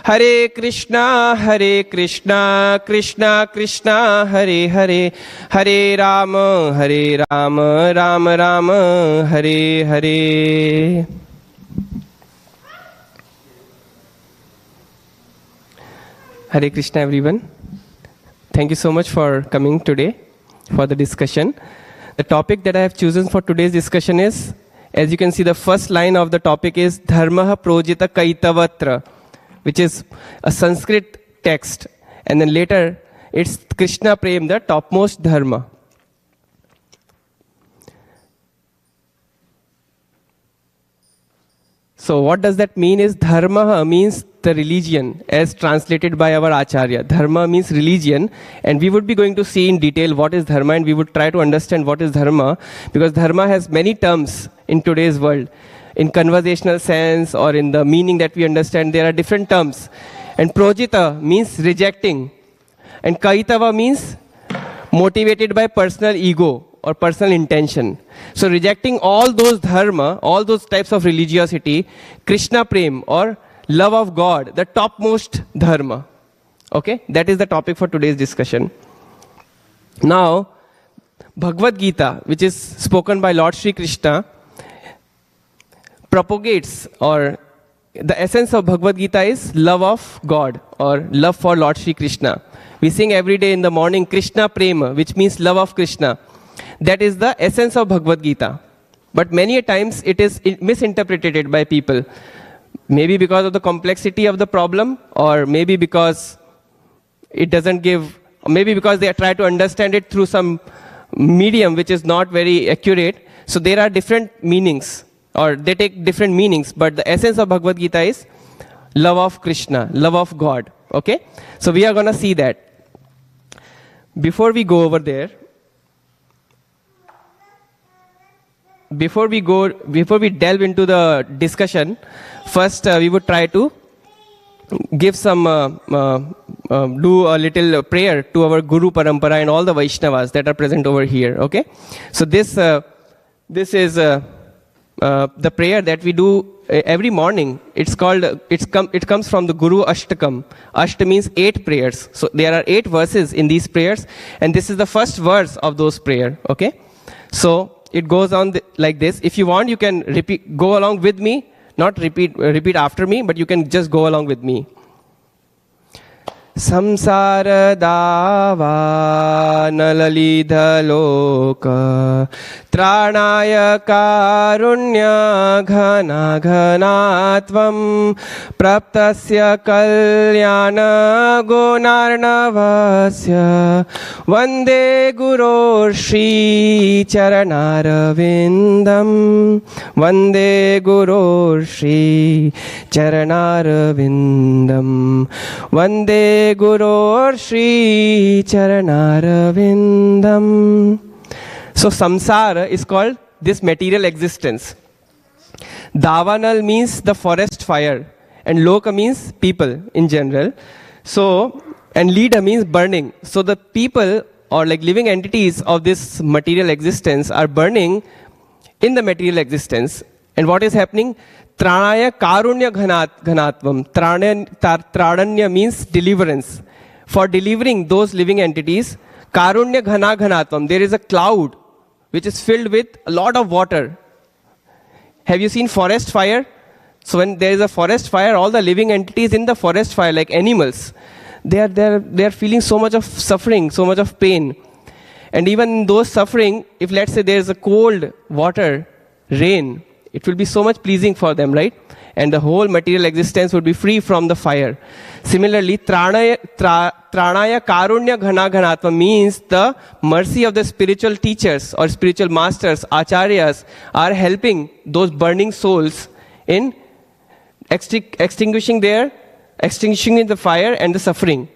Hare Krishna, Krishna Krishna, Hare Hare, Hare Rama, Rama Rama, Hare Hare. Hare Krishna, everyone. Thank you so much for coming today for the discussion. The topic that I have chosen for today's discussion is, as you can see, the first line of the topic is Dharma Projita Kaitavatra, which is a Sanskrit text. And then later, it's Krishna Prema, the topmost Dharma. So what does that mean is Dharma means the religion as translated by our Acharya. Dharma means religion, and we would be going to see in detail what is Dharma, and we would try to understand what is Dharma, because Dharma has many terms in today's world. In conversational sense or in the meaning that we understand, there are different terms. And Projita means rejecting, and Kaitava means motivated by personal ego or personal intention. So rejecting all those dharma, all those types of religiosity, Krishna Prem or love of God, the topmost dharma. Okay, that is the topic for today's discussion. Now, Bhagavad Gita, which is spoken by Lord Sri Krishna, propagates, or the essence of Bhagavad Gita is love of God or love for Lord Sri Krishna. We sing every day in the morning Krishna Prema, which means love of Krishna. That is the essence of Bhagavad Gita. But many a times it is misinterpreted by people. Maybe because of the complexity of the problem, or maybe because it doesn't give, or maybe because they try to understand it through some medium which is not very accurate. So there are different meanings, or they take different meanings. But the essence of Bhagavad Gita is love of Krishna, love of God. Okay? So we are going to see that. Before we go over there, before we delve into the discussion, first we would try to give some, do a little prayer to our Guru Parampara and all the Vaishnavas that are present over here. Okay, so this is the prayer that we do every morning. It's called, it comes from the Guru Ashtakam. Ashta means 8 prayers. So there are 8 verses in these prayers, and this is the first verse of those prayers. Okay, so it goes on like this. If you want, you can go along with me. Not repeat after me, but you can just go along with me. Samsara dava nalalidha loka tranaya karunya ghana ghanatvam praptasya kalyana gunarnavasya vande guru shri charanaravindam vande guru shri charanaravindam vande Guru Shri Charanaravindam. So samsara is called this material existence. Davanal means the forest fire, and loka means people in general. So, and lida means burning. So the people, or like living entities of this material existence, are burning in the material existence. And what is happening? Tranaya karunya ghanatvam. Trananya means deliverance. For delivering those living entities, karunya ghana ghanatvam. There is a cloud which is filled with a lot of water. Have you seen forest fire? So when there is a forest fire, all the living entities in the forest fire, like animals, they are feeling so much of suffering, so much of pain. And even in those suffering, if let's say there is a cold water, rain, it will be so much pleasing for them, right? And the whole material existence would be free from the fire. Similarly, tranaya karunya ghana ghanatva means the mercy of the spiritual teachers or spiritual masters, acharyas, are helping those burning souls in extinguishing the fire and the suffering.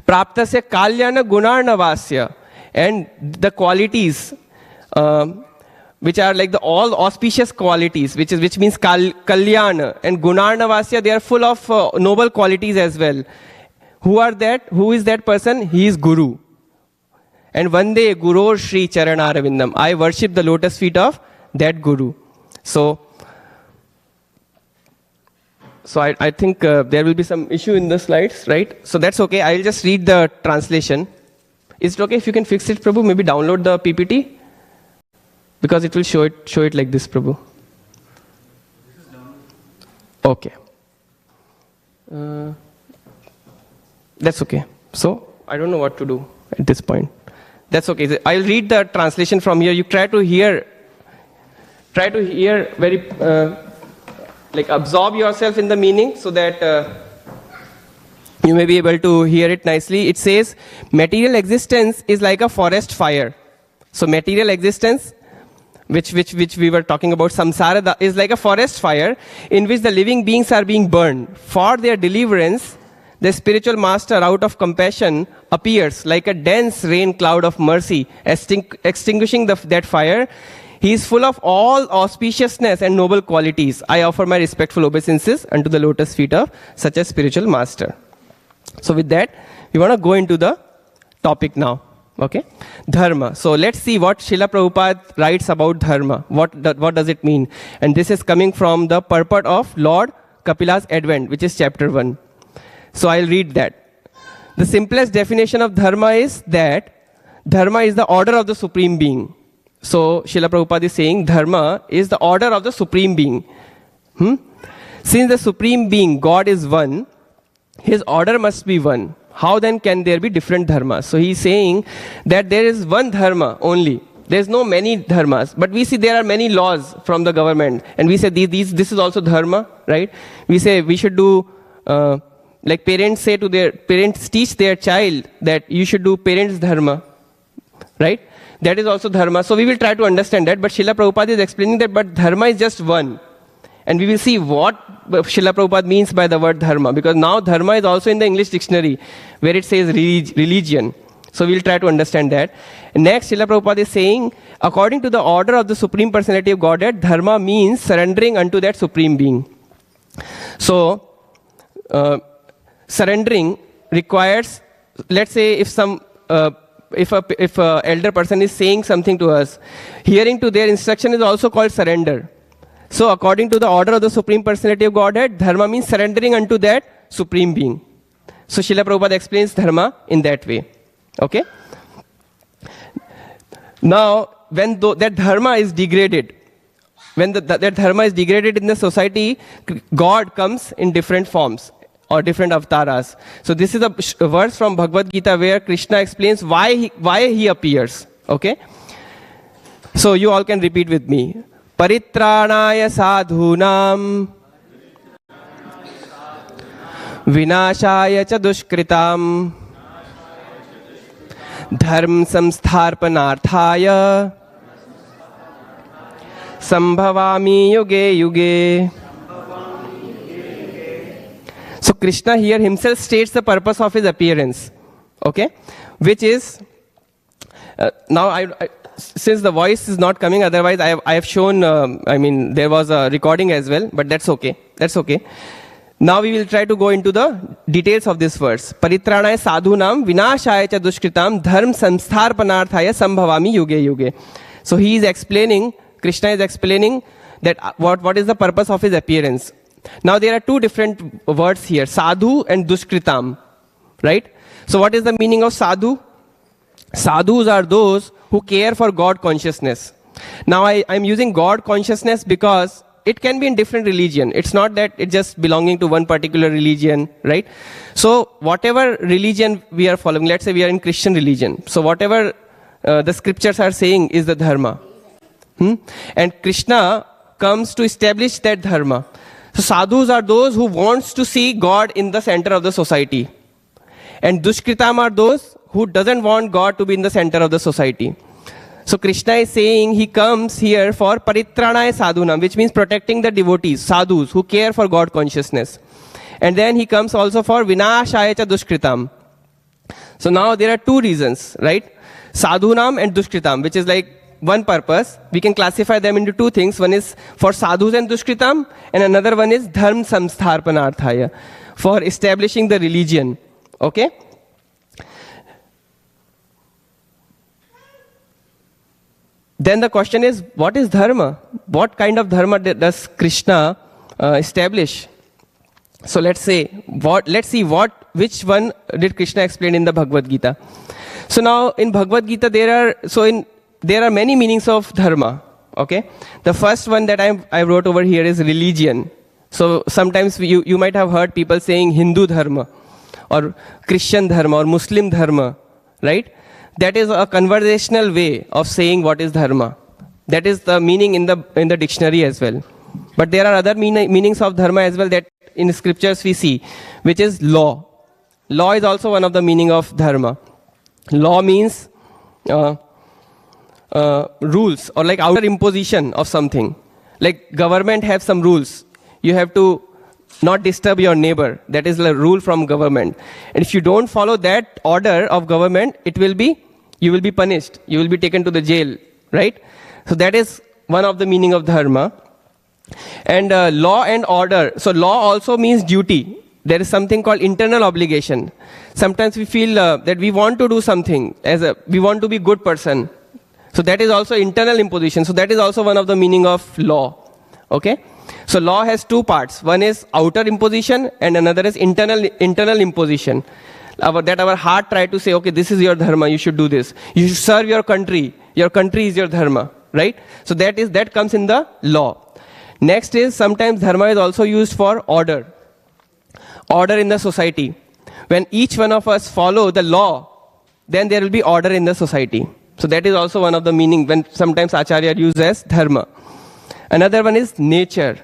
Praptasya kalyana gunarnavasya, and the qualities which are like the all auspicious qualities, which means kalyana, and gunarnavasya, they are full of noble qualities as well. Who is that person? He is Guru. And vande Guru Shri Charanaravindam. I worship the lotus feet of that Guru. So So I think there will be some issue in the slides, right? So that's okay. I'll just read the translation. Is it okay if you can fix it, Prabhu? Maybe download the PPT? Because it will show it like this, Prabhu. Okay. That's okay. So I don't know what to do at this point. That's okay. I'll read the translation from here. You try to hear very, absorb yourself in the meaning so that you may be able to hear it nicely. It says, material existence is like a forest fire. So material existence, which we were talking about, samsara, is like a forest fire in which the living beings are being burned. For their deliverance, the spiritual master, out of compassion, appears like a dense rain cloud of mercy, extinguishing that fire. He is full of all auspiciousness and noble qualities. I offer my respectful obeisances unto the lotus feet of such a spiritual master. So with that, we want to go into the topic now. Okay? Dharma. So let's see what Srila Prabhupada writes about Dharma. What does it mean? And this is coming from the purport of Lord Kapila's Advent, which is chapter 1. So I'll read that. The simplest definition of Dharma is that Dharma is the order of the Supreme Being. So Srila Prabhupada is saying Dharma is the order of the Supreme Being. Since the Supreme Being, God, is one, His order must be one. How then can there be different dharmas? So he's saying that there is one dharma only. There's no many dharmas. But we see there are many laws from the government. And we say this is also dharma, right? We say we should do, like parents teach their child that you should do parents' dharma, right? That is also dharma. So we will try to understand that. But Srila Prabhupada is explaining that but dharma is just one. And we will see what Srila Prabhupada means by the word dharma. Because now dharma is also in the English dictionary where it says religion. So we will try to understand that. Next, Srila Prabhupada is saying, according to the order of the Supreme Personality of Godhead, dharma means surrendering unto that Supreme Being. So, surrendering requires, let's say if a elder person is saying something to us, hearing to their instruction is also called surrender. So according to the order of the Supreme Personality of Godhead, dharma means surrendering unto that Supreme Being. So Srila Prabhupada explains dharma in that way. Okay? Now, when that dharma is degraded, when that dharma is degraded in the society, God comes in different forms or different avatars. So this is a verse from Bhagavad Gita where Krishna explains why he appears. Okay? So you all can repeat with me. Paritranaya sadhunam vinashaya cha dushkritam dharma samstharpanarthaya sambhavami yuge yuge. So Krishna here himself states the purpose of his appearance. Okay? Which is, now since the voice is not coming, otherwise I have shown, there was a recording as well, but that's okay. That's okay. Now we will try to go into the details of this verse. Paritranaya sadhunam vinashaya cha dushkritam dharma samstharpanarthaya sambhavami yuge yuge. So he is explaining, Krishna is explaining that what is the purpose of his appearance. Now there are two different words here, sadhu and dushkritam, right? So what is the meaning of sadhu? Sadhus are those who care for God consciousness. Now I'm using God consciousness because it can be in different religion. It's not that it's just belonging to one particular religion, right? So whatever religion we are following, let's say we are in Christian religion. So whatever the scriptures are saying is the dharma. And Krishna comes to establish that dharma. So sadhus are those who wants to see God in the center of the society. And dushkritam are those who doesn't want God to be in the center of the society. So Krishna is saying he comes here for paritranaya sadhunam, which means protecting the devotees, sadhus, who care for God consciousness. And then he comes also for vinashaya cha dushkritam. So now there are two reasons, right? Sadhunam and dushkritam, which is like one purpose. We can classify them into two things. One is for sadhus and dushkritam, and another one is dharma samstharpanarthaya, for establishing the religion. Okay? Then the question is, what is dharma? What kind of dharma does Krishna establish? So let's see which one did Krishna explain in the Bhagavad Gita. So now in Bhagavad Gita there are many meanings of dharma. Okay, the first one that I wrote over here is religion. So sometimes you might have heard people saying Hindu dharma or Christian dharma or Muslim dharma, right? That is a conversational way of saying what is dharma. That is the meaning in the dictionary as well. But there are other meanings of dharma as well that in scriptures we see, which is law. Law is also one of the meaning of dharma. Law means rules or like outer imposition of something. Like government have some rules. You have to not disturb your neighbor. That is the rule from government. And if you don't follow that order of government, you will be punished. You will be taken to the jail, right? So that is one of the meaning of dharma. And law and order. So law also means duty. There is something called internal obligation. Sometimes we feel that we want to do something, we want to be good person. So that is also internal imposition. So that is also one of the meaning of law. Okay? So law has two parts. One is outer imposition and another is internal imposition. That our heart try to say, okay, this is your dharma, you should do this. You should serve your country. Your country is your dharma, right? So that comes in the law. Next is sometimes dharma is also used for order. Order in the society. When each one of us follow the law, then there will be order in the society. So that is also one of the meaning when sometimes Acharya uses as dharma. Another one is nature.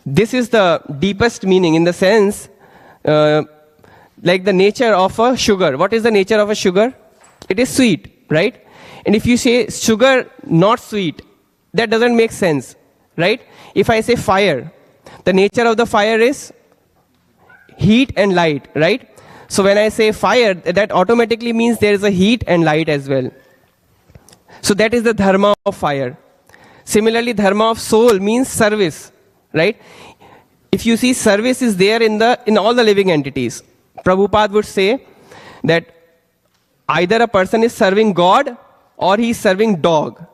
This is the deepest meaning in the sense, like the nature of a sugar. What is the nature of a sugar? It is sweet, right? And if you say sugar not sweet, that doesn't make sense, right? If I say fire, the nature of the fire is heat and light, right? So when I say fire, that automatically means there is a heat and light as well. So that is the dharma of fire. Similarly, dharma of soul means service, right? If you see, service is there in all the living entities. Prabhupada would say that either a person is serving God or he is serving dog.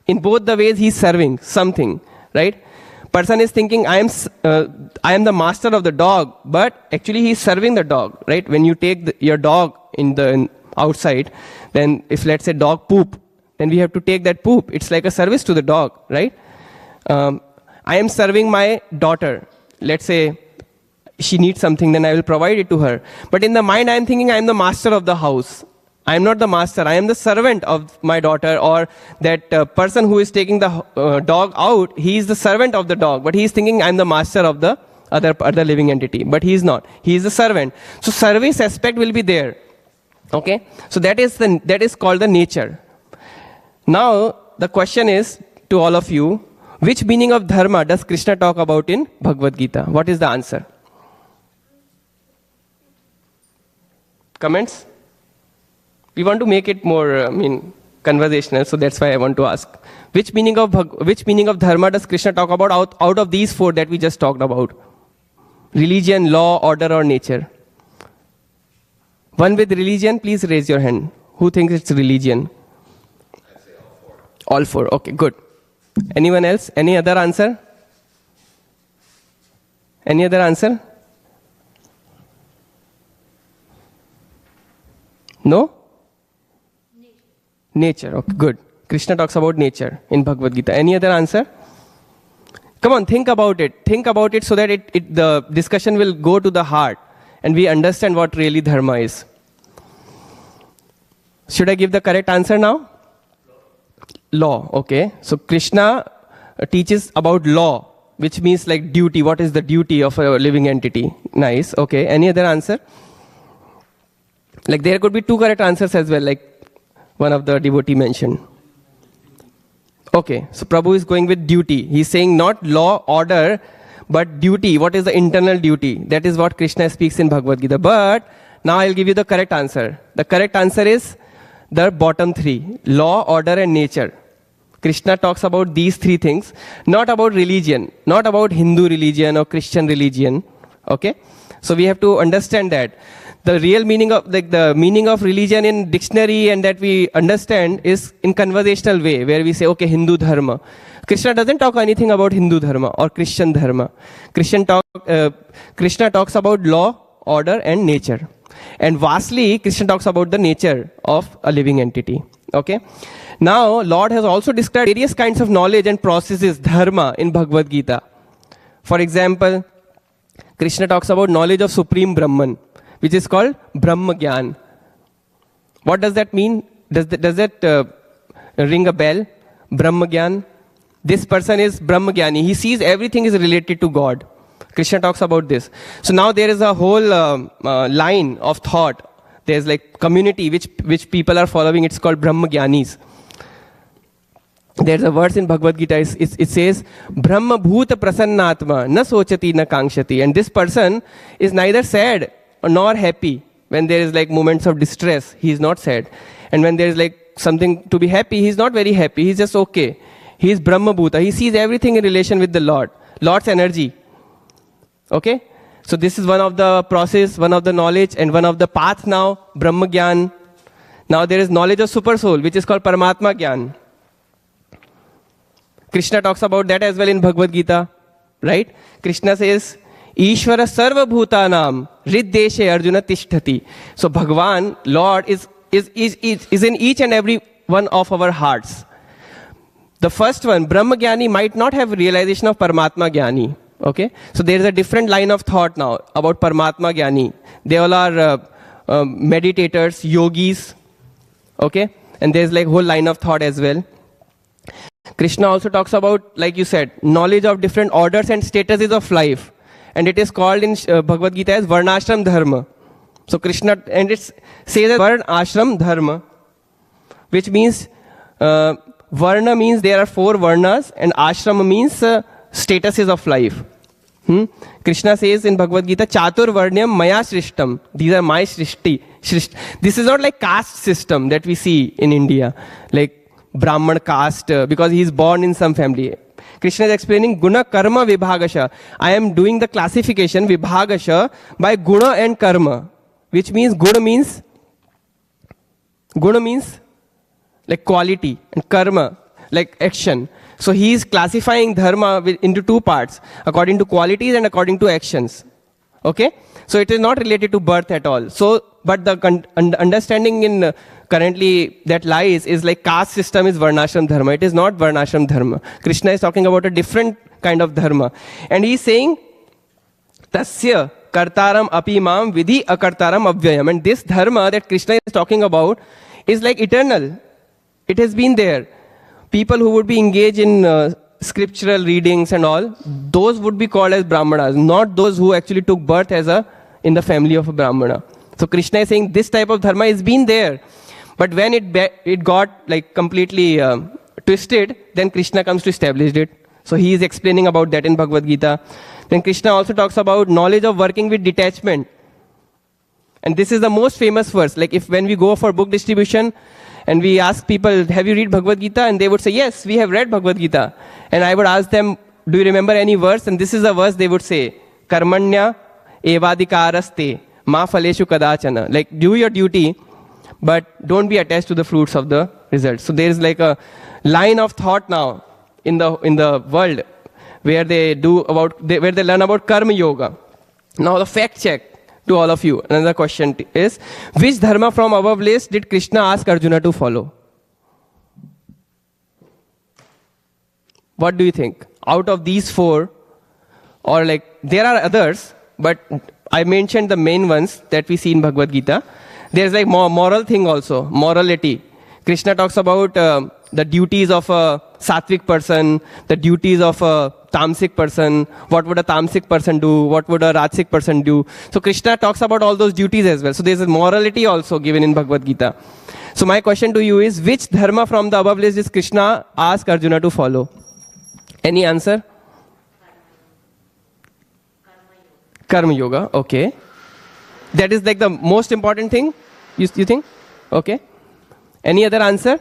In both the ways he is serving something, right? Person is thinking I am the master of the dog, but actually he is serving the dog, right? When you take your dog in outside, then if let's say dog poop, then we have to take that poop. It's like a service to the dog, right? I am serving my daughter. Let's say she needs something, then I will provide it to her. But in the mind, I am thinking I am the master of the house. I am not the master. I am the servant of my daughter, or that person who is taking the dog out. He is the servant of the dog, but he is thinking I am the master of the other living entity. But he is not. He is the servant. So service aspect will be there. Okay. So that is called the nature. Now the question is to all of you: which meaning of dharma does Krishna talk about in Bhagavad Gita? What is the answer? Comments? We want to make it more, conversational, so that's why I want to ask. Which meaning of dharma does Krishna talk about out of these four that we just talked about? Religion, law, order, or nature? One with religion, please raise your hand. Who thinks it's religion? I'd say all four. All four, okay, good. Anyone else? Any other answer? Any other answer? No? Nature, okay, good. Krishna talks about nature in Bhagavad Gita. Any other answer? Come on, think about it. Think about it so that the discussion will go to the heart and we understand what really dharma is. Should I give the correct answer now? Law, okay. So Krishna teaches about law, which means like duty. What is the duty of a living entity? Nice, okay. Any other answer? Like there could be two correct answers as well, like one of the devotee mentioned. Okay, so Prabhu is going with duty. He's saying not law, order, but duty. What is the internal duty? That is what Krishna speaks in Bhagavad Gita. But now I'll give you the correct answer. The correct answer is the bottom three: law, order, and nature. Krishna talks about these three things, not about religion, not about Hindu religion or Christian religion. Okay, so we have to understand that. The real meaning of the meaning of religion in dictionary and that we understand is in conversational way, where we say, okay, Hindu dharma. Krishna doesn't talk anything about Hindu Dharma or Christian Dharma. Krishna talks about law, order and nature. And vastly, Krishna talks about the nature of a living entity. Okay. Now, Lord has also described various kinds of knowledge and processes, dharma, in Bhagavad Gita. For example, Krishna talks about knowledge of Supreme Brahman, which is called Brahma Gyan. What does that mean? Does that ring a bell? Brahma Gyan. This person is Brahma Gyani. He sees everything is related to God. Krishna talks about this. So now there is a whole line of thought. There's like community which people are following. It's called Brahma Gyanis. There's a verse in Bhagavad Gita. It says, Brahma Bhuta Prasannatma na sochati na kangshati. And this person is neither sad nor happy. When there is like moments of distress, he is not sad. And when there is like something to be happy, he is not very happy. He's just okay. He is Brahma Bhuta. He sees everything in relation with the Lord. Lord's energy. Okay? So this is one of the process, one of the knowledge, and one of the path now, Brahma Gyan. Now there is knowledge of Super Soul, which is called Paramatma Gyan. Krishna talks about that as well in Bhagavad Gita. Right? Krishna says, Ishvara Sarva Bhutanam Riddeshe Arjuna Tishtati. So Bhagavan, Lord, is in each and every one of our hearts. The first one, Brahma Gyani, might not have realization of Paramatma Gyani. Okay? So there is a different line of thought now about Paramatma Gyani. They all are meditators, yogis. Okay? And there is like whole line of thought as well. Krishna also talks about, like you said, knowledge of different orders and statuses of life. And it is called in Bhagavad Gita as Varnashram Dharma. So Krishna, and it says as Varn Ashram Dharma, which means, Varna means there are 4 Varnas, and Ashram means statuses of life. Krishna says in Bhagavad Gita, Chatur Varnyam Maya Shrishtam. These are my Shrishti. This is not like caste system that we see in India, like Brahman caste, because he is born in some family. Krishna is explaining Guna Karma Vibhagasha. I am doing the classification Vibhagasha by Guna and Karma, which means Guna means like quality, and Karma like action. So he is classifying Dharma into 2 parts, according to qualities and according to actions. Okay? So it is not related to birth at all. So, but the understanding in currently that lies is like caste system is Varnashram Dharma. It is not Varnashram Dharma. Krishna is talking about a different kind of Dharma. And he is saying, Tasya Kartaram Apimam Vidhi Akartaram Avyayam. And this Dharma that Krishna is talking about is like eternal. It has been there. People who would be engaged in scriptural readings and all, those would be called as Brahmanas, not those who actually took birth as in the family of a Brahmana. So Krishna is saying this type of Dharma has been there. But when it got like completely twisted, then Krishna comes to establish it. So he is explaining about that in Bhagavad Gita. Then Krishna also talks about knowledge of working with detachment. And this is the most famous verse. Like when we go for book distribution and we ask people, have you read Bhagavad Gita? And they would say, yes, we have read Bhagavad Gita. And I would ask them, do you remember any verse? And this is a verse they would say, Karmanya evadikaraste ma phaleshu kadachana. Like do your duty, but don't be attached to the fruits of the results. So there is like a line of thought now in the world where they learn about karma yoga. Now the fact check to all of you. Another question is, which dharma from above list did Krishna ask Arjuna to follow? What do you think? Out of these 4, or like there are others, but I mentioned the main ones that we see in Bhagavad Gita. There's like moral thing also, morality. Krishna talks about the duties of a sattvic person, the duties of a tamasic person, what would a tamasic person do, what would a rajasic person do. So Krishna talks about all those duties as well. So there's a morality also given in Bhagavad Gita. So my question to you is, which dharma from the above list is Krishna ask Arjuna to follow? Any answer? Karma yoga, okay. That is like the most important thing, you think? Okay. Any other answer?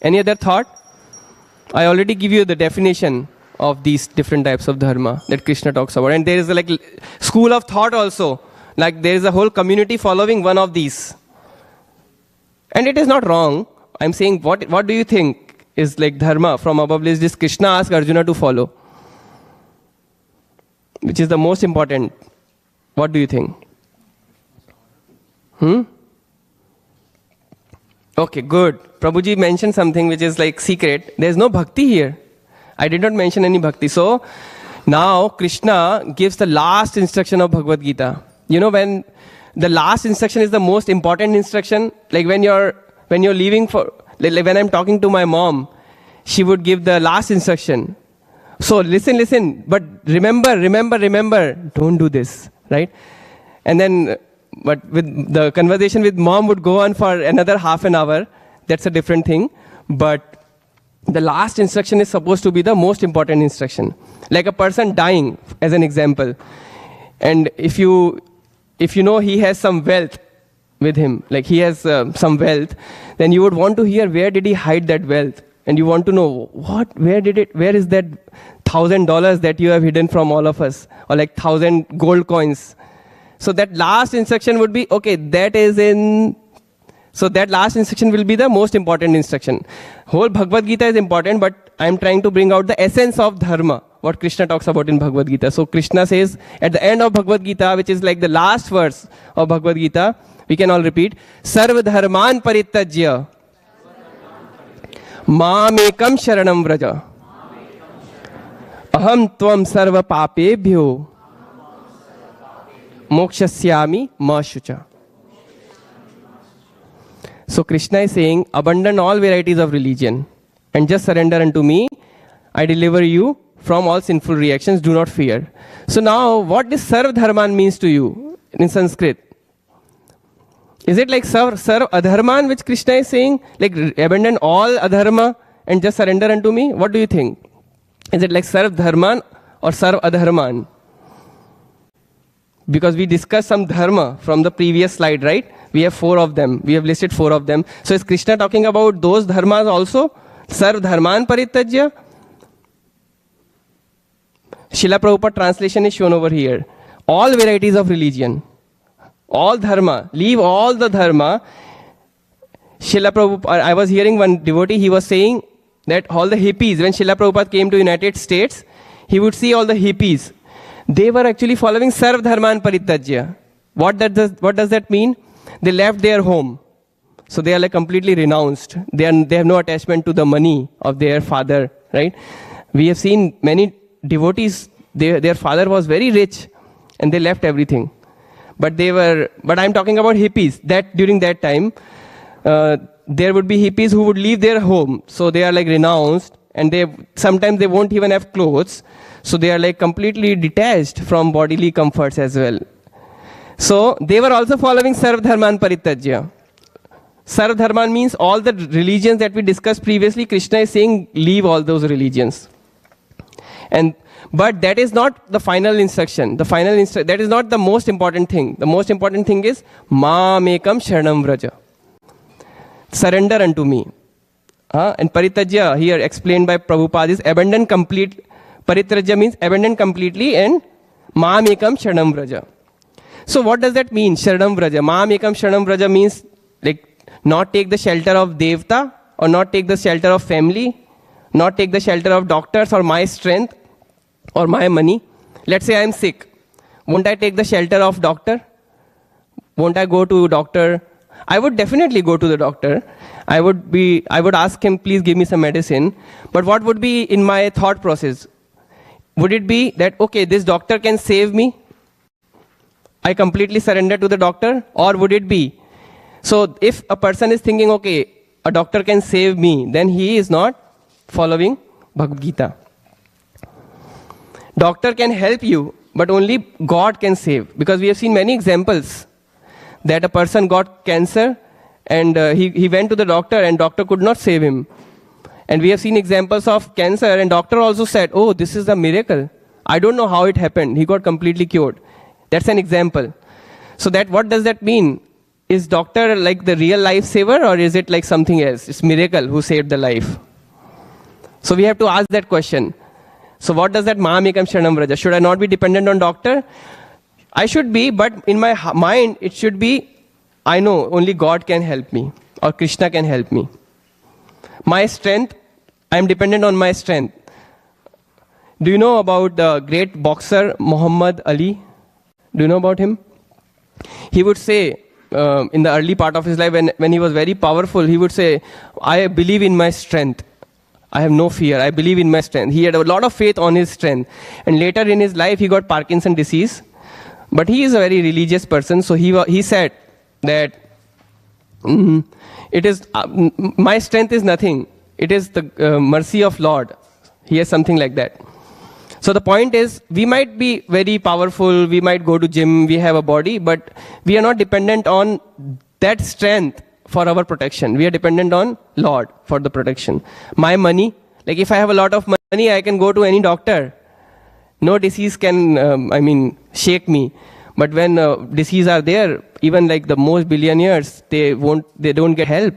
Any other thought? I already give you the definition of these different types of dharma that Krishna talks about. And there is a like school of thought also. Like there is a whole community following one of these. And it is not wrong. I'm saying, what do you think? is like dharma from above list is Krishna asked Arjuna to follow. Which is the most important? What do you think? Okay, good. Prabhuji mentioned something which is like secret. There is no bhakti here. I did not mention any bhakti. So, now Krishna gives the last instruction of Bhagavad Gita. You know, when the last instruction is the most important instruction, like when you're leaving for, like when I'm talking to my mom, she would give the last instruction. So listen, but remember, don't do this, right? And then, but with the conversation with mom would go on for another half an hour. That's a different thing. But the last instruction is supposed to be the most important instruction. Like a person dying, as an example. And if you know he has some wealth with him, like he has some wealth, then you would want to hear where did he hide that wealth? And you want to know, where is that $1,000 that you have hidden from all of us? Or like 1,000 gold coins. So that last instruction would be, okay, so that last instruction will be the most important instruction. Whole Bhagavad Gita is important, but I am trying to bring out the essence of dharma, what Krishna talks about in Bhagavad Gita. So Krishna says at the end of Bhagavad Gita, which is like the last verse of Bhagavad Gita, we can all repeat, Sarva dharman parityajya Mamekam sharanam vraja Aham tvam sarva papebhyo mokshasyami ma shucha. So Krishna is saying, abandon all varieties of religion and just surrender unto me. I deliver you from all sinful reactions. Do not fear. So now, what does Sarv Dharman means to you in Sanskrit? Is it like Sarv Adharman, which Krishna is saying? Like abandon all adharma and just surrender unto me? What do you think? Is it like Sarv Dharman or Sarv Adharman? Because we discussed some dharma from the previous slide, right? We have 4 of them. We have listed 4 of them. So is Krishna talking about those dharmas also? Sarv dharman parityajya? Srila Prabhupada translation is shown over here. All varieties of religion. All dharma. Leave all the dharma. Srila Prabhupada, I was hearing one devotee, he was saying that all the hippies, when Srila Prabhupada came to United States, he would see all the hippies. They were actually following Sarv dharman parityajya. What does that mean? They left their home. So they are like completely renounced. They have no attachment to the money of their father, right? We have seen many devotees, their father was very rich and they left everything. But I'm talking about hippies. That during that time, there would be hippies who would leave their home. So they are like renounced and sometimes they won't even have clothes. So they are like completely detached from bodily comforts as well. So they were also following Sarv Dharman Parityajya. Sarv Dharman means all the religions that we discussed previously. Krishna is saying leave all those religions. But that is not the final instruction. That is not the most important thing. The most important thing is Mamekam Sharanam Vraja. Surrender unto me. And Parityajya here explained by Prabhupada is abandon complete. Parityajya means abandon completely and Mamekam Sharanam Vraja. So what does that mean? Sharanam Vraja. Mamekam Sharanam Vraja means like not take the shelter of Devta or not take the shelter of family, not take the shelter of doctors or my strength or my money. Let's say I am sick. Won't I take the shelter of doctor? Won't I go to doctor? I would definitely go to the doctor. I would ask him, please give me some medicine. But what would be in my thought process? Would it be that, okay, this doctor can save me? I completely surrender to the doctor? Or would it be, so if a person is thinking, okay, a doctor can save me, then he is not following Bhagavad Gita. Doctor can help you, but only God can save. Because we have seen many examples that a person got cancer and he went to the doctor and doctor could not save him. And we have seen examples of cancer and doctor also said, oh, this is a miracle. I don't know how it happened. He got completely cured. That's an example. So what does that mean? Is doctor like the real life saver or is it like something else? It's miracle who saved the life. So we have to ask that question. So what does that Mahamekam Sharanam Vraja? Should I not be dependent on doctor? I should be, but in my mind it should be, I know only God can help me or Krishna can help me. My strength, I am dependent on my strength. Do you know about the great boxer Muhammad Ali? Do you know about him? He would say, in the early part of his life, when he was very powerful, he would say, I believe in my strength. I have no fear. I believe in my strength. He had a lot of faith on his strength. And later in his life, he got Parkinson's disease. But he is a very religious person, so he said that it is my strength is nothing. It is the mercy of Lord. He has something like that. So the point is, we might be very powerful, we might go to gym, we have a body, but we are not dependent on that strength for our protection. We are dependent on Lord for the protection. My money, like if I have a lot of money, I can go to any doctor. No disease can, shake me. But when disease are there, even like the most billionaires, they don't get help.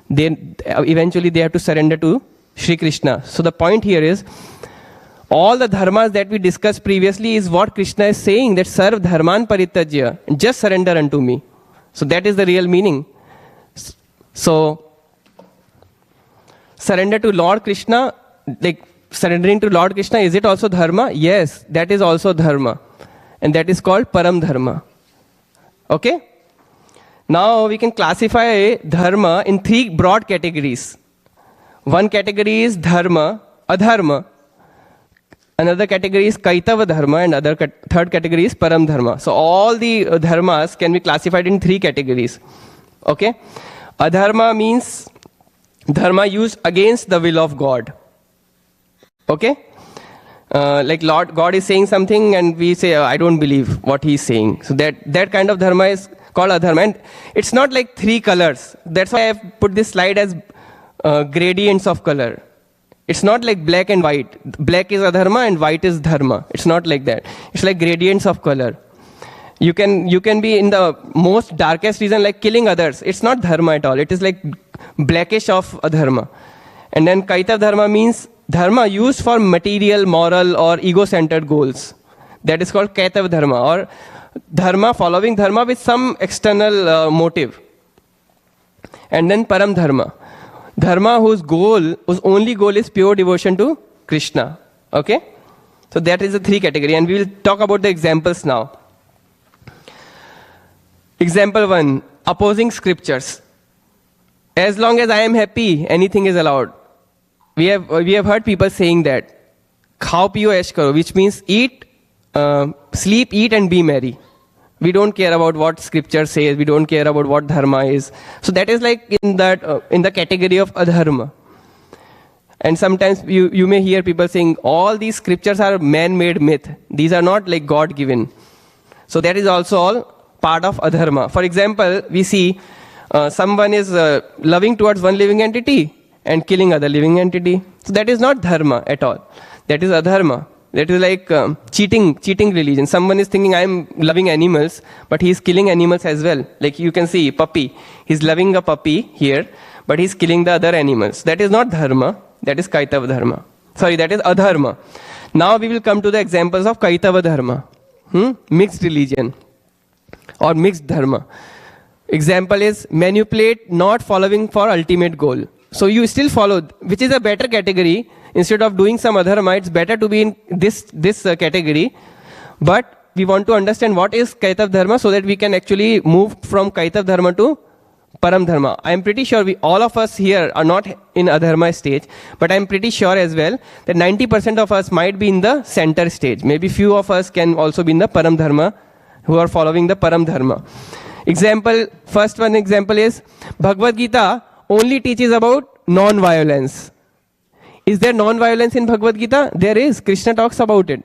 Eventually they have to surrender to Sri Krishna. So the point here is, all the dharmas that we discussed previously is what Krishna is saying, that sarv dharman parityajya, just surrender unto me. So that is the real meaning. So surrender to Lord Krishna, like surrendering to Lord Krishna, is it also dharma? Yes, that is also dharma. And that is called param dharma. Okay? Now we can classify dharma in 3 broad categories. One category is dharma, adharma. Another category is kaitava dharma, and third category is param dharma. So all the dharmas can be classified in 3 categories. Okay? Adharma means dharma used against the will of God. Okay? Like Lord God is saying something and we say, I don't believe what he is saying. So that kind of dharma is called adharma. And it's not like 3 colors. That's why I have put this slide as gradients of color. It's not like black and white. Black is adharma and white is dharma. It's not like that. It's like gradients of color. You can be in the most darkest reason, like killing others. It's not dharma at all. It is like blackish of adharma. And then kaitav dharma means dharma used for material, moral or ego-centered goals. That is called kaitav dharma, or dharma, following dharma with some external motive. And then param dharma. Dharma whose only goal is pure devotion to Krishna. Okay? So that is the 3 category, and we will talk about the examples now. Example 1, opposing scriptures. As long as I am happy, anything is allowed. We have heard people saying that. Khao piyo aish karo, which means eat, sleep, eat and be merry. We don't care about what scripture says. We don't care about what dharma is. So that is like in the category of adharma. And sometimes you may hear people saying all these scriptures are man-made myth. These are not like God-given. So that is also all part of adharma. For example, we see someone is loving towards one living entity and killing other living entity. So that is not dharma at all. That is adharma. That is like cheating religion. Someone is thinking, I am loving animals, but he is killing animals as well. Like you can see, puppy. He's loving a puppy here, but he's killing the other animals. That is not dharma. That is kaitava dharma. Sorry, that is adharma. Now we will come to the examples of kaitava dharma. Mixed religion or mixed dharma. Example is manipulate, not following for ultimate goal. So you still follow, which is a better category. Instead of doing some adharma, it's better to be in this category. But we want to understand what is kaitav dharma so that we can actually move from kaitav dharma to param dharma. I am pretty sure all of us here are not in adharma stage, but I am pretty sure as well that 90% of us might be in the center stage. Maybe few of us can also be in the param dharma, who are following the param dharma. First one example is Bhagavad Gita only teaches about non-violence. Is there non-violence in Bhagavad Gita? There is. Krishna talks about it.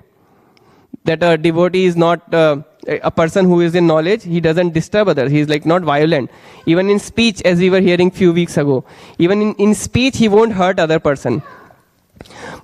That a devotee is not a person who is in knowledge. He doesn't disturb others. He is like not violent. Even in speech, as we were hearing few weeks ago. Even in speech, he won't hurt other person.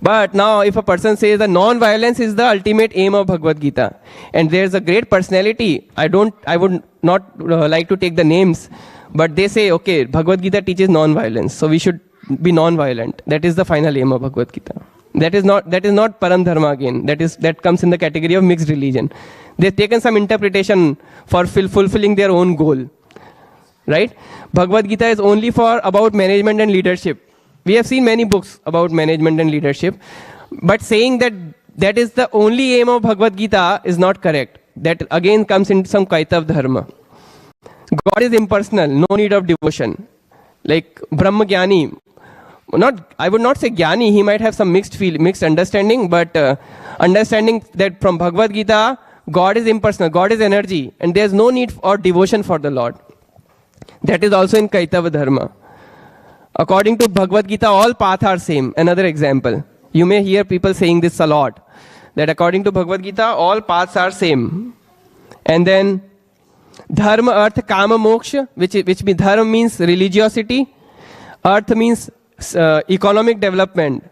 But now if a person says that non-violence is the ultimate aim of Bhagavad Gita, and there's a great personality, I would not like to take the names, but they say, okay, Bhagavad Gita teaches non-violence, so we should be non-violent. That is the final aim of Bhagavad Gita. That is not param dharma again. That comes in the category of mixed religion. They've taken some interpretation for fulfilling their own goal. Right? Bhagavad Gita is only about management and leadership. We have seen many books about management and leadership, but saying that that is the only aim of Bhagavad Gita is not correct. That again comes into some Kaitav Dharma. God is impersonal, no need of devotion. Like Brahma Jnani, I would not say Jnani, he might have some mixed understanding, but understanding that from Bhagavad Gita, God is impersonal, God is energy, and there is no need or devotion for the Lord. That is also in Kaitava Dharma. According to Bhagavad Gita, all paths are same. Another example. You may hear people saying this a lot. That according to Bhagavad Gita, all paths are same. And then Dharma, Artha, Kama, Moksha, which means Dharma means religiosity. Artha means economic development.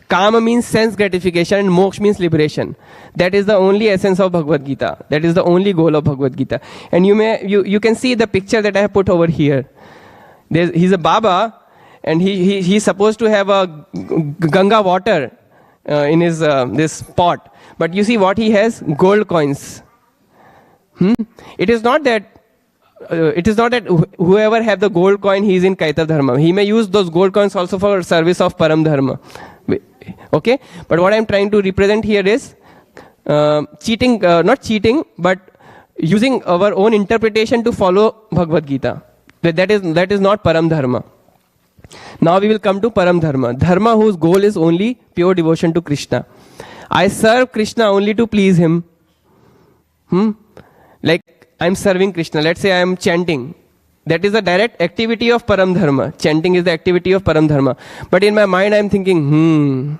Kama means sense gratification, and Moksha means liberation. That is the only essence of Bhagavad Gita. That is the only goal of Bhagavad Gita. And you can see the picture that I have put over here. He's a Baba, and he's supposed to have a Ganga water in his this pot. But you see what he has? Gold coins. It is not that whoever have the gold coin, he is in Kaitav Dharma. He may use those gold coins also for service of Param Dharma. Okay? But what I am trying to represent here is cheating, not cheating, but using our own interpretation to follow Bhagavad Gita. That is not Param Dharma. Now we will come to Param Dharma. Dharma whose goal is only pure devotion to Krishna. I serve Krishna only to please him. Like I am serving Krishna. Let's say I am chanting. That is a direct activity of Param Dharma. Chanting is the activity of Param Dharma. But in my mind I am thinking,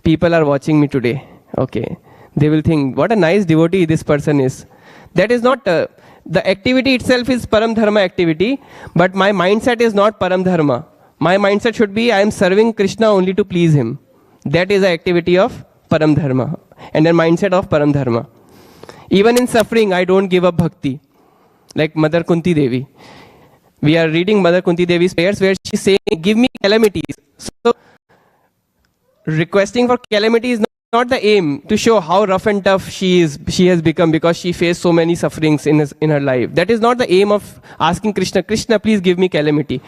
people are watching me today. Okay. They will think, what a nice devotee this person is. That is not, the activity itself is Param Dharma activity, but my mindset is not Param Dharma. My mindset should be, I am serving Krishna only to please him. That is the activity of Param Dharma. And the mindset of Param Dharma. Even in suffering, I don't give up bhakti. Like Mother Kunti Devi. We are reading Mother Kunti Devi's prayers where she is saying, give me calamities. So, requesting for calamity is not the aim to show how rough and tough she has become because she faced so many sufferings in her life. That is not the aim of asking Krishna, Krishna, please give me calamity.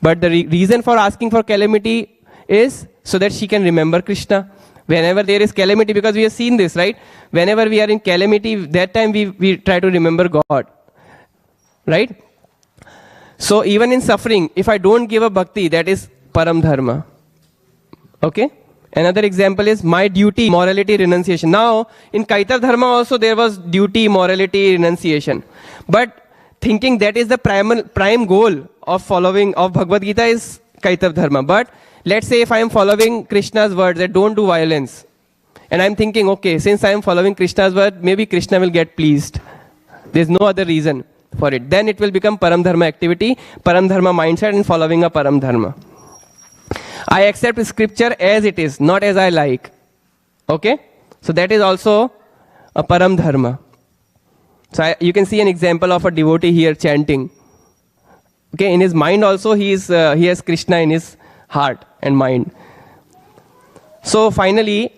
But the reason for asking for calamity is so that she can remember Krishna. Whenever there is calamity, because we have seen this, right? Whenever we are in calamity, that time we try to remember God. Right? So even in suffering, if I don't give up bhakti, that is Param Dharma. Okay? Another example is my duty, morality, renunciation. Now, in Kaitav Dharma also there was duty, morality, renunciation. But thinking that is the prime goal of following of Bhagavad Gita is Kaitav Dharma. But let's say if I am following Krishna's words that don't do violence. And I am thinking, okay, since I am following Krishna's word, maybe Krishna will get pleased. There is no other reason for it. Then it will become Param Dharma activity, Param Dharma mindset and following a Param Dharma. I accept scripture as it is, not as I like. Okay? So that is also a Param Dharma. So you can see an example of a devotee here chanting. Okay, in his mind also he has Krishna in his heart and mind. So finally,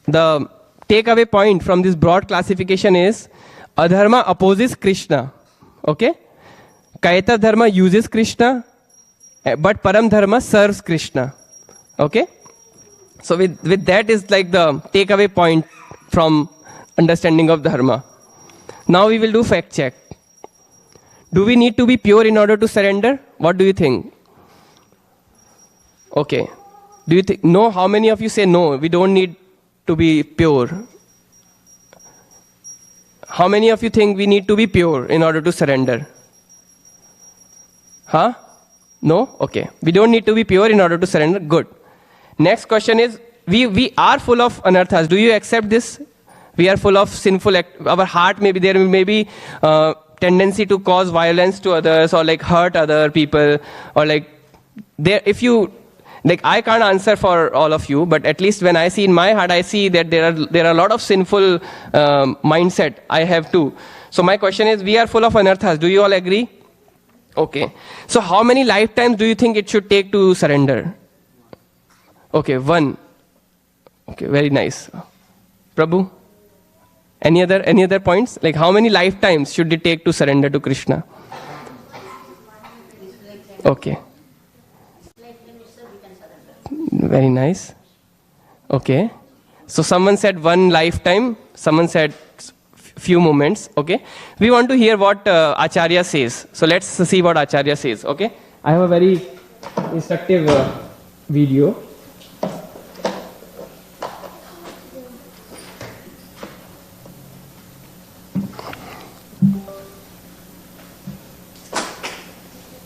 the takeaway point from this broad classification is Adharma opposes Krishna. Okay? Kaitav Dharma uses Krishna, but Param Dharma serves Krishna. Okay? So with that is like the takeaway point from understanding of Dharma. Now we will do fact check. Do we need to be pure in order to surrender? What do you think? Okay. Do you think no? How many of you say no? We don't need to be pure. How many of you think we need to be pure in order to surrender? Huh? No? Okay. We don't need to be pure in order to surrender. Good. Next question is, we are full of anarthas. Do you accept this? We are full of sinful our heart there may be tendency to cause violence to others or like hurt other people or like if you like I can't answer for all of you, but at least when I see in my heart, I see that there are a lot of sinful mindset I have too. So my question is, we are full of anarthas. Do you all agree? Okay. So how many lifetimes do you think it should take to surrender? Okay, 1. Okay, very nice. Prabhu? Any other points? Like how many lifetimes should it take to surrender to Krishna? Okay. Very nice. Okay. So someone said one lifetime, someone said few moments. Okay. We want to hear what Acharya says. So let's see what Acharya says. Okay. I have a very instructive video.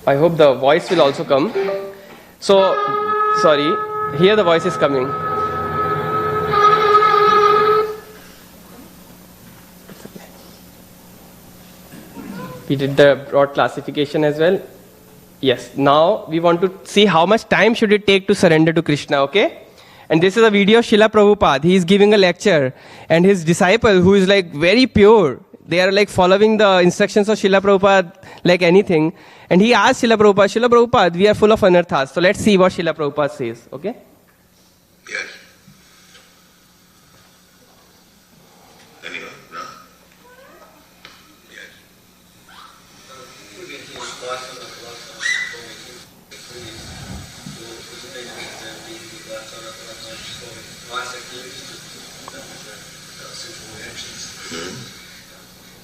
I hope the voice will also come. So, sorry, here the voice is coming. We did the broad classification as well. Yes, now we want to see how much time should it take to surrender to Krishna, okay? And this is a video of Srila Prabhupada. He is giving a lecture, and his disciple, who is like very pure, they are like following the instructions of Srila Prabhupada like anything. And he asked Srila Prabhupada, we are full of anarthas. So let's see what Srila Prabhupada says, okay? Yes. Anyone? No? Yes.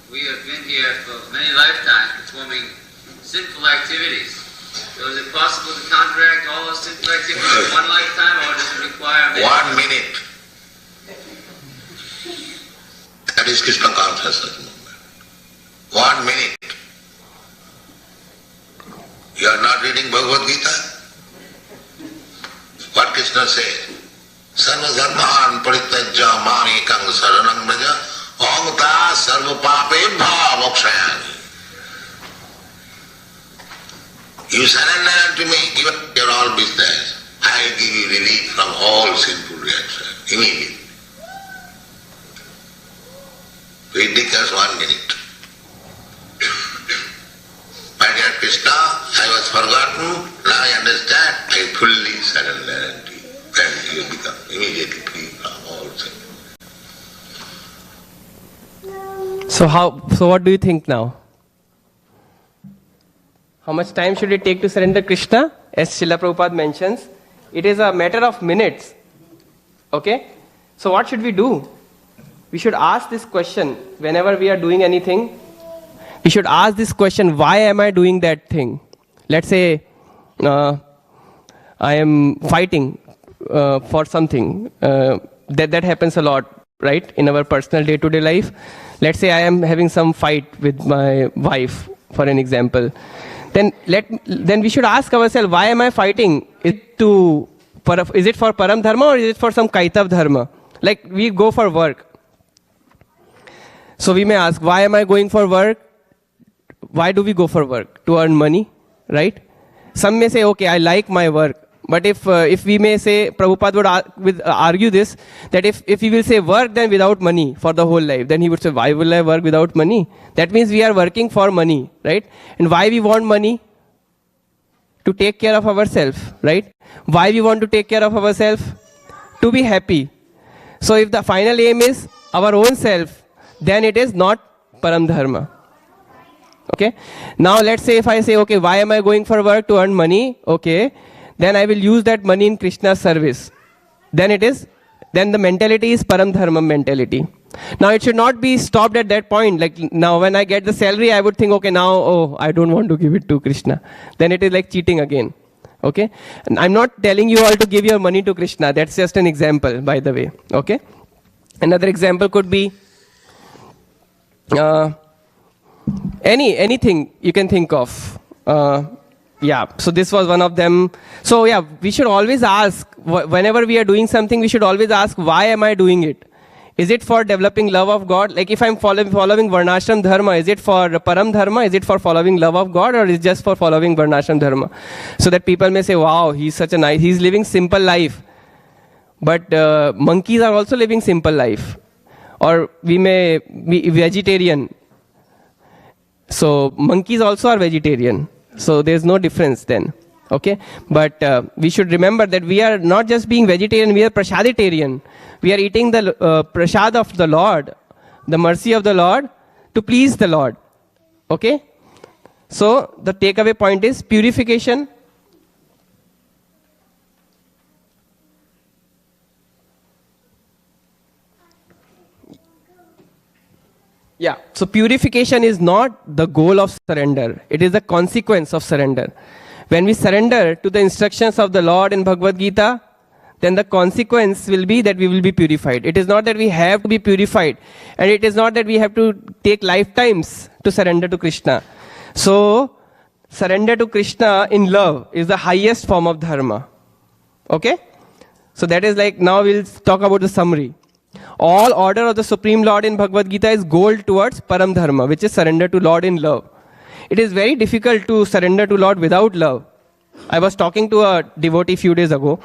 We have been here for many lifetimes performing sinful activities. So is it possible to counteract all those sinful activities in one lifetime, or does it require many? 1 minute. That is Krishna consciousness movement. 1 minute. You are not reading Bhagavad Gita? What Krishna says? Sarva dharman parityajya mamekam saranam vraja aham ta sarva papebhya mokshayami. You surrender unto me, give up your all business. I give you relief from all sinful reaction immediately. It becomes 1 minute. My dear Krishna, I was forgotten, now I understand, I fully surrender unto you. And you become immediately free from all sin. So what do you think now? How much time should it take to surrender Krishna? As Srila Prabhupada mentions, it is a matter of minutes. Okay? So what should we do? We should ask this question whenever we are doing anything. We should ask this question, why am I doing that thing? Let's say I am fighting for something. That happens a lot, right? In our personal day-to-day life. Let's say I am having some fight with my wife, for an example. Then we should ask ourselves, why am I fighting? Is it for Param Dharma or is it for some Kaitav Dharma? Like we go for work. So we may ask, why am I going for work? Why do we go for work? To earn money, right? Some may say, okay, I like my work. But if we may say, Prabhupada would argue this, that if we will say work then without money for the whole life, then he would say, why will I work without money? That means we are working for money, right? And why we want money? To take care of ourselves, right? Why we want to take care of ourselves? To be happy. So if the final aim is our own self, then it is not Param Dharma. Okay? Now let's say if I say, okay, why am I going for work? To earn money, okay. Then I will use that money in Krishna's service. Then the mentality is Param Dharma mentality. Now it should not be stopped at that point. Like now when I get the salary, I would think, okay, now, I don't want to give it to Krishna. Then it is like cheating again. Okay? And I'm not telling you all to give your money to Krishna. That's just an example, by the way. Okay? Another example could be anything you can think of. Yeah, so this was one of them. So yeah, we should always ask, whenever we are doing something, we should always ask, why am I doing it? Is it for developing love of God? Like if I'm following Varnashram Dharma, is it for Param Dharma? Is it for following love of God, or is it just for following Varnashram Dharma? So that people may say, wow, he's living simple life. But monkeys are also living simple life. Or we may be vegetarian. So monkeys also are vegetarian. So there's no difference then. Okay? But we should remember that we are not just being vegetarian, we are prasaditarian. We are eating the prasad of the Lord, the mercy of the Lord, to please the Lord. Okay? So the takeaway point is purification. Yeah. So purification is not the goal of surrender. It is the consequence of surrender. When we surrender to the instructions of the Lord in Bhagavad Gita, then the consequence will be that we will be purified. It is not that we have to be purified. And it is not that we have to take lifetimes to surrender to Krishna. So, surrender to Krishna in love is the highest form of dharma. Okay? So that is like, now we'll talk about the summary. All order of the Supreme Lord in Bhagavad Gita is goal towards Param Dharma, which is surrender to Lord in love. It is very difficult to surrender to Lord without love. I was talking to a devotee few days ago,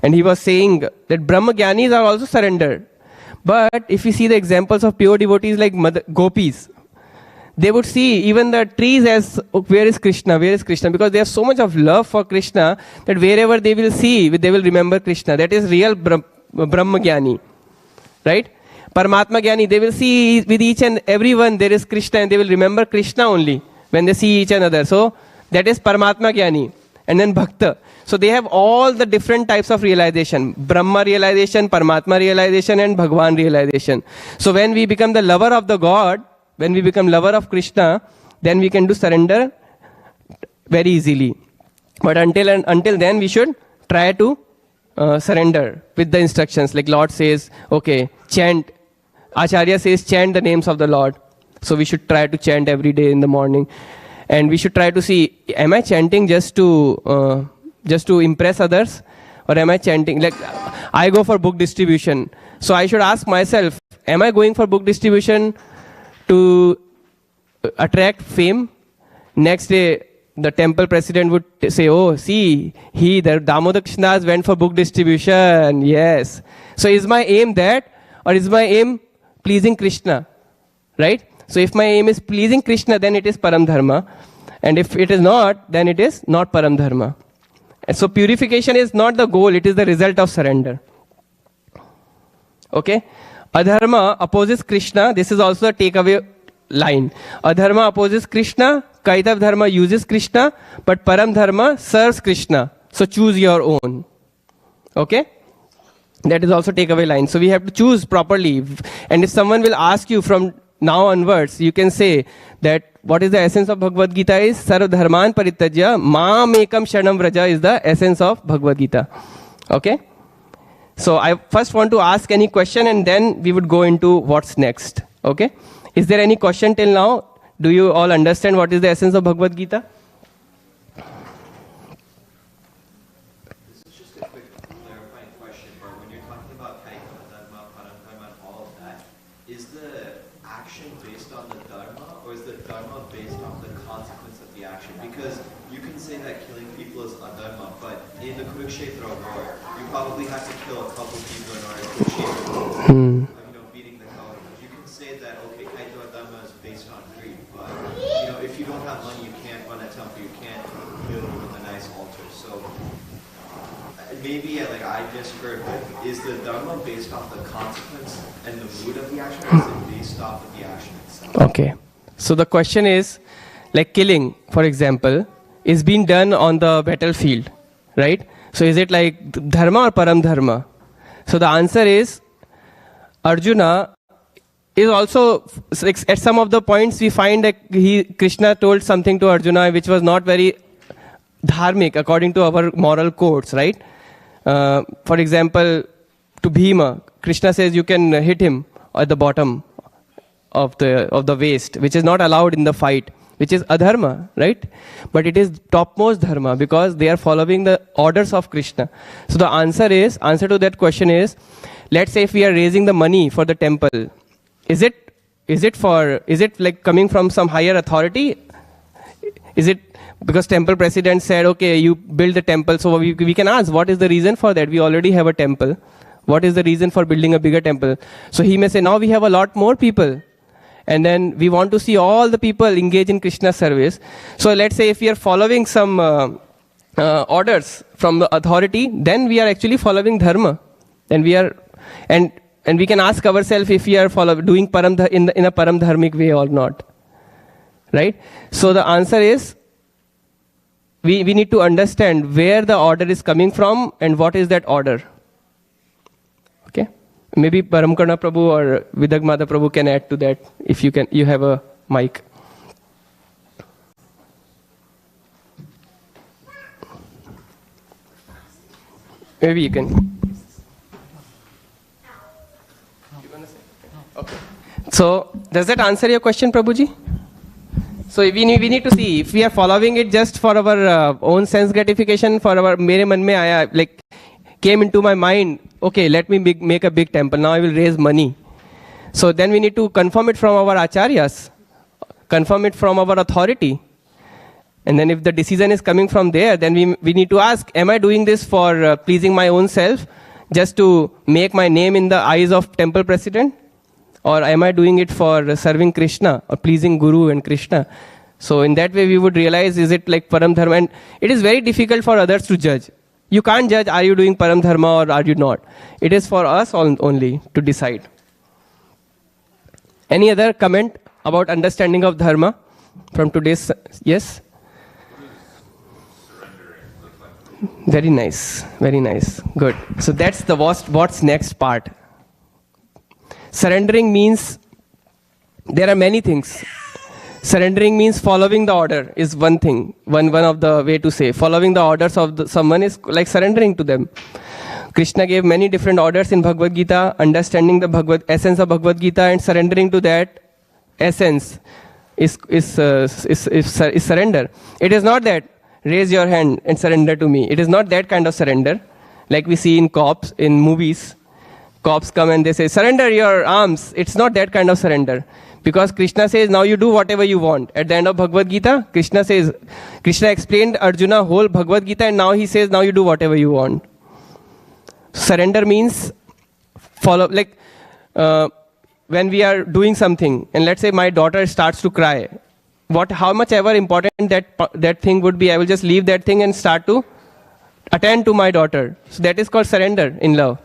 and he was saying that Brahma Gyanis are also surrendered. But if you see the examples of pure devotees like gopis, they would see even the trees as, oh, where is Krishna, because they have so much of love for Krishna that wherever they will see, they will remember Krishna. That is real Brahma Gyani. Right? Paramatma Gyani, they will see with each and everyone there is Krishna, and they will remember Krishna only when they see each another. So that is Paramatma Gyani. And then Bhakta. So they have all the different types of realization. Brahma realization, Paramatma realization, and Bhagwan realization. So when we become the lover of the God, when we become lover of Krishna, then we can do surrender very easily. But until then, we should try to surrender with the instructions. Like Lord says, okay, chant. Acharya says, chant the names of the Lord. So we should try to chant every day in the morning. And we should try to see, am I chanting just to impress others? Or am I chanting, like I go for book distribution. So I should ask myself, am I going for book distribution to attract fame? Next day, the temple president would say, oh, see, the Damodara Krishnas went for book distribution. Yes. So is my aim that? Or is my aim pleasing Krishna? Right? So if my aim is pleasing Krishna, then it is Param Dharma. And if it is not, then it is not Param Dharma. And so purification is not the goal, it is the result of surrender. Okay? Adharma opposes Krishna. This is also a takeaway line. Adharma opposes Krishna. Kaitav Dharma uses Krishna. But Param Dharma serves Krishna. So choose your own. Okay? That is also takeaway line. So we have to choose properly. And if someone will ask you from now onwards, you can say that what is the essence of Bhagavad Gita is Sarva Dharman Parityajya Mam Ekam Sharanam Vraja is the essence of Bhagavad Gita. Okay? So I first want to ask any question and then we would go into what's next. Okay? Is there any question till now? Do you all understand what is the essence of Bhagavad Gita? This is just a quick clarifying question, but when you're talking about Kaitava Dharma, Param and all of that, is the action based on the Dharma or is the Dharma based on the consequence of the action? Because you can say that killing people is adharma, but in the Kurukshetra war, you probably have to kill a couple people in order to achieve it. Beating the Kauravas. You can say that, okay, Kaitava Dharma is based on greed, but if you don't have money, you can't run a temple, you can't build a nice altar. So maybe I misheard, but is the Dharma based off the consequence and the mood of the action, or is it based off of the action itself? Okay. So the question is, like killing, for example, is being done on the battlefield, right? So is it like dharma or param dharma? So the answer is, Arjuna is also, at some of the points we find that Krishna told something to Arjuna which was not very dharmic according to our moral codes, right? For example, to Bhima, Krishna says you can hit him at the bottom of the waist, which is not allowed in the fight, which is adharma, right? But it is topmost dharma because they are following the orders of Krishna. So the answer to that question is, let's say if we are raising the money for the temple, is it like coming from some higher authority? Is it because temple president said, okay, you build the temple, so we can ask, what is the reason for that? We already have a temple. What is the reason for building a bigger temple? So he may say, now we have a lot more people. And then we want to see all the people engage in Krishna's service. So let's say if we are following some orders from the authority, then we are actually following dharma. And we can ask ourselves if we are doing in a param dharmic way or not. Right? So the answer is, we need to understand where the order is coming from and what is that order. Okay? Maybe Paramkarna Prabhu or Vidagmada Prabhu can add to that if you can. You have a mic. Maybe you can. Okay. So, does that answer your question, Prabhuji? So, we need to see if we are following it just for our own sense gratification, for our mere man mein aaya, like came into my mind, okay, let me make a big temple, now I will raise money. So, then we need to confirm it from our acharyas, confirm it from our authority. And then if the decision is coming from there, then we need to ask, am I doing this for pleasing my own self, just to make my name in the eyes of temple president? Or am I doing it for serving Krishna or pleasing Guru and Krishna? So in that way we would realize, is it like Param Dharma? And it is very difficult for others to judge. You can't judge, are you doing Param Dharma or are you not? It is for us only to decide. Any other comment about understanding of Dharma from today's? Yes? Very nice, very nice. Good. So that's the what's next part. Surrendering means, there are many things. Surrendering means following the order is one thing. One of the way to say. Following the orders of someone is like surrendering to them. Krishna gave many different orders in Bhagavad Gita. Understanding the essence of Bhagavad Gita and surrendering to that essence is surrender. It is not that raise your hand and surrender to me. It is not that kind of surrender. Like we see in cops, in movies. Cops come and they say, surrender your arms. It's not that kind of surrender. Because Krishna says, now you do whatever you want. At the end of Bhagavad Gita, Krishna explained Arjuna whole Bhagavad Gita and now he says, now you do whatever you want. Surrender means follow, like when we are doing something and let's say my daughter starts to cry. How much ever important that thing would be, I will just leave that thing and start to attend to my daughter. So that is called surrender in love.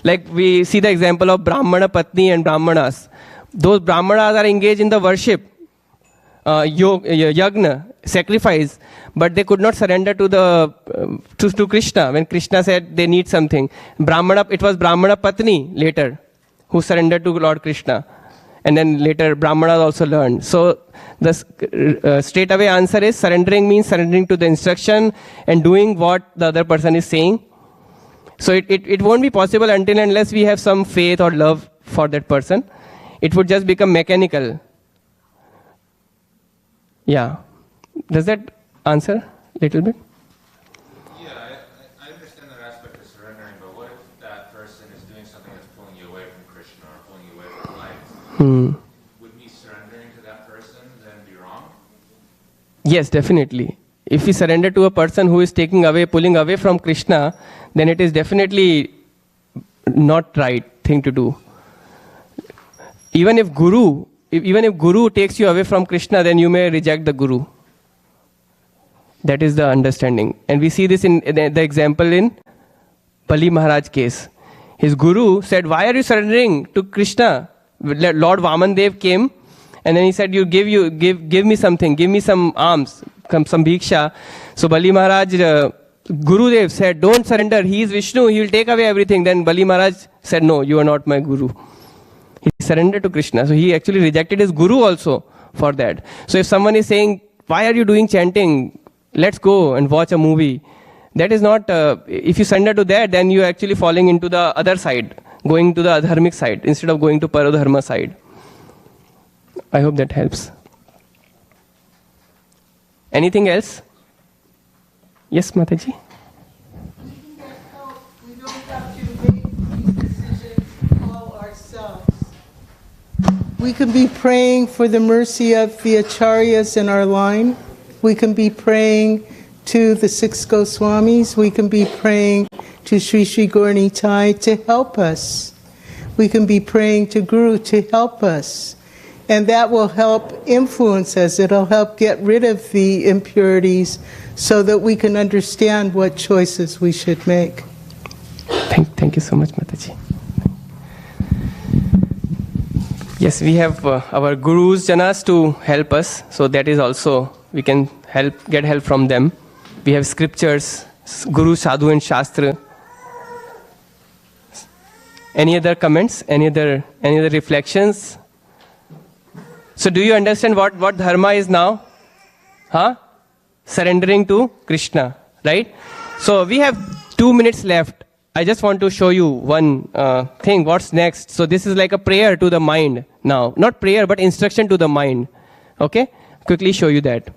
Like we see the example of Brahmana Patni and Brahmanas. Those Brahmanas are engaged in the worship, yagna, sacrifice, but they could not surrender to Krishna. When Krishna said they need something, it was Brahmana Patni later who surrendered to Lord Krishna. And then later Brahmanas also learned. So the straight away answer is surrendering means surrendering to the instruction and doing what the other person is saying. So it won't be possible until unless we have some faith or love for that person. It would just become mechanical. Yeah. Does that answer a little bit? Yeah, I understand that aspect of surrendering, but what if that person is doing something that's pulling you away from Krishna or pulling you away from life? Would me surrendering to that person then be wrong? Yes, definitely. If we surrender to a person who is pulling away from Krishna, then it is definitely not right thing to do. Even if Guru takes you away from Krishna, then you may reject the Guru. That is the understanding. And we see this in the example in Bali Maharaj case. His Guru said, why are you surrendering to Krishna? Lord Vamandev came and then he said, give me something, give me some alms, some bhiksha. So Bali Maharaj, Gurudev said, don't surrender, he is Vishnu, he will take away everything. Then Bali Maharaj said, no, you are not my Guru. He surrendered to Krishna. So he actually rejected his Guru also for that. So if someone is saying, why are you doing chanting? Let's go and watch a movie. That is not, if you surrender to that, then you are actually falling into the other side, going to the adharmic side instead of going to paradharma side. I hope that helps. Anything else? Yes, Mataji? We don't have to make these decisions all ourselves. We can be praying for the mercy of the acharyas in our line. We can be praying to the six Goswamis. We can be praying to Sri Sri Gaura Nitai to help us. We can be praying to Guru to help us. And that will help influence us. It'll help get rid of the impurities so that we can understand what choices we should make. Thank you so much, Mataji. Yes, we have our Gurus, Janas to help us. So that is also, we can get help from them. We have scriptures, Guru, Sadhu and Shastra. Any other comments? Any other reflections? So do you understand what dharma is now? Huh? Surrendering to Krishna, right? So we have 2 minutes left. I just want to show you one thing. What's next? So this is like a prayer to the mind now. Not prayer, but instruction to the mind. Okay? Quickly show you that.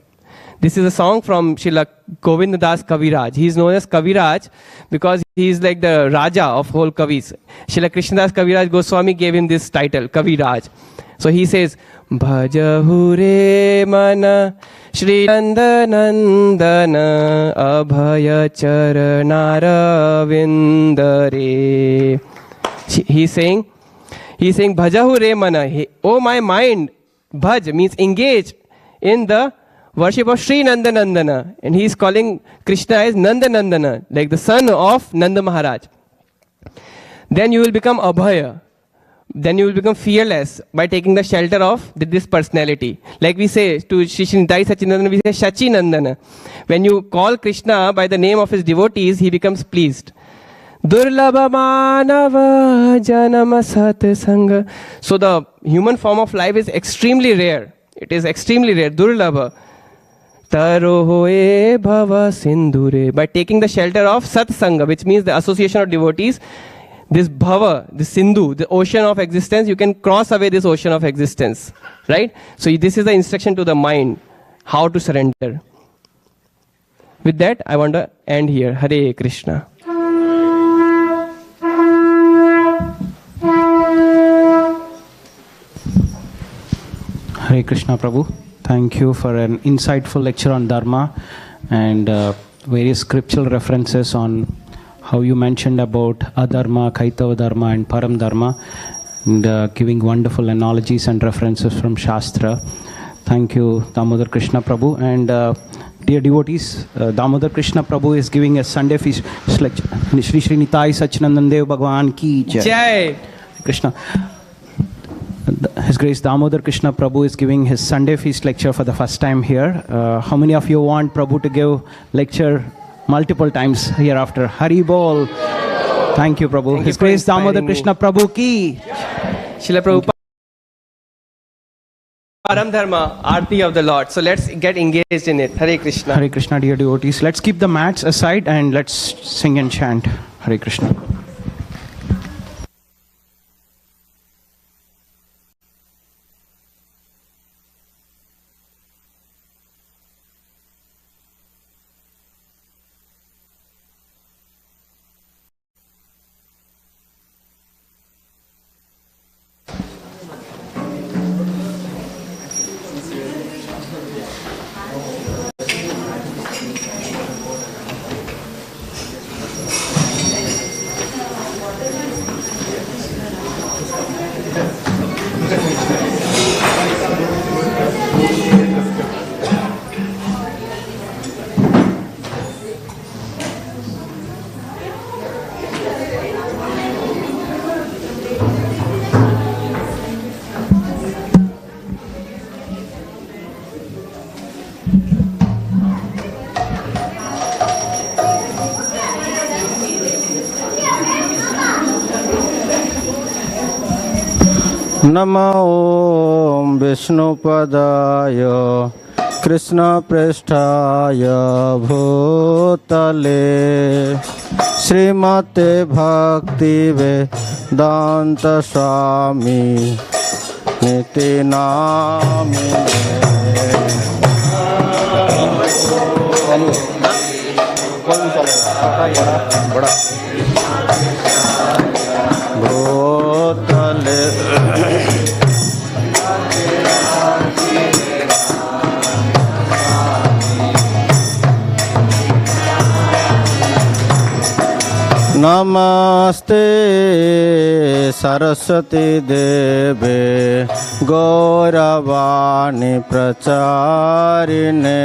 This is a song from Srila Govinda Das Kaviraj. He is known as Kaviraj because he is like the Raja of whole Kavis. Srila Krishna Das Kaviraj Goswami gave him this title, Kaviraj. So he says, Bhajahu re mana Shri Nandanandana Abhaya Charanara Vindare. He's saying, Bhajahu re mana. Oh my mind, Bhaj means engage in the worship of Sri Nandanandana. And he is calling Krishna as Nandanandana, like the son of Nanda Maharaj. Then you will become Abhaya. Then you will become fearless by taking the shelter of this personality. Like we say to Shri Nitai Sachinandana, we say Shachi Nandana. When you call Krishna by the name of his devotees, he becomes pleased. Durlabha manava janama sat sanga. So the human form of life is extremely rare. It is extremely rare. Durlabha. Taro hoe bhava sindhure. By taking the shelter of satsanga, which means the association of devotees, this bhava, this sindhu, the ocean of existence, you can cross away this ocean of existence. Right? So this is the instruction to the mind, how to surrender. With that, I want to end here. Hare Krishna. Hare Krishna Prabhu. Thank you for an insightful lecture on Dharma and various scriptural references on how you mentioned about Adharma, Kaitava Dharma and Param Dharma, and giving wonderful analogies and references from Shastra. Thank you, Damodara Krishna Prabhu. And dear devotees, Damodara Krishna Prabhu is giving a Sunday feast lecture. Shri Shri Nitai Sachinandan Dev Bhagwan Ki Jai. Jai. Krishna. His Grace Damodara Krishna Prabhu is giving his Sunday feast lecture for the first time here. How many of you want Prabhu to give lecture multiple times hereafter? Hari Bol. Thank you, Prabhu. Thank His you for Grace Damodara inspiring Krishna Prabhu Ki. Srila Prabhupada. Param Dharma, Aarti of the Lord. So let's get engaged in it. Hare Krishna. Hare Krishna, dear devotees. Let's keep the mats aside and let's sing and chant. Hare Krishna. Namo Om Vishnupadaya Krishna Prestaya Bhutale Srimate Bhakti Vedanta Swami Niti Namine Bhutale Namaste Saraswati Deve Gauravani Pracharine